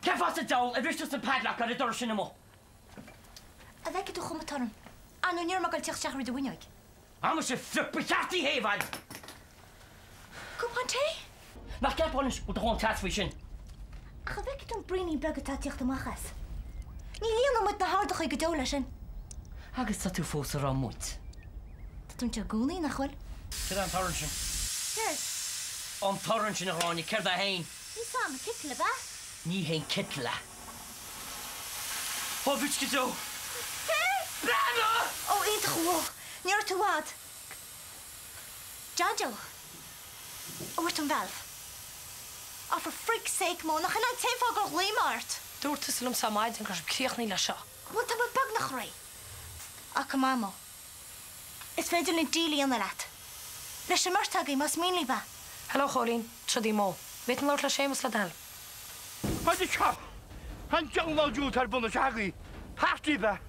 Ceap as a dul, a bhris an padlach ar a dor sin mo. A bheith tú chumatarm. Anú níor mag teach teachir do bhuineig. Am sé flip bechattí héhhaid. Cúpan té? Nach ceapánis go dháin tasfu sin. A bheith tú bríní begatá teocht amachas. Ní líana muid na hádacha go dóla sin. Agus tá tú fós a rá muid. Tá tún te gúnaí nach chuil? Cir an torran sin. Yes. An torran sin a háinni, ceir a hain. Ní sam kitla ba? Ní hain kitla. Ó, bhít go dó. Brano! Ó, ínta chuach. Níor tú wad. Jajo. Oort an velf. Oh, for freak's sake, Mo, nach yna'n teimfo goch leimart. Dúirt is lum samaid an gur críochnaí le seo. Wat am bag nach rei. Ac am amo. Is féidir yn díli an lat. Leis y martagi mas mínli ba. Hello, Cholín, trodí mó. Beth yn lort le Séamus le Daly. Hadi seo. Han jang má dút ar buna seagaí. Hartí ba.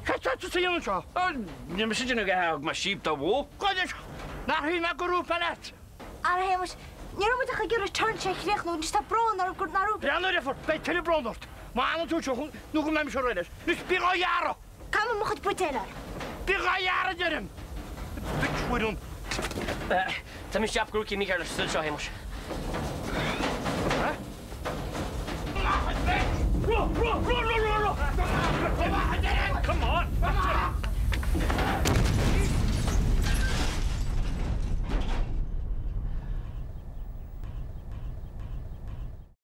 Cata tú síon seo. Ní me sin go má síb tá bhó. Gaidir. Nach hí na gurú palet. Ar hemus, níor mu a gyr return check rech nú, nista bron ar gur narú. Breannain refor, bei tele brondort. Ma anna tú seo, nú go mem seo reiles. Nus bíga jaro. Kam am mochad bwydelar. Bíga jaro dyrym. Bitch widun. Tá mis deap grúci mí ar le sul seo héimus. Run!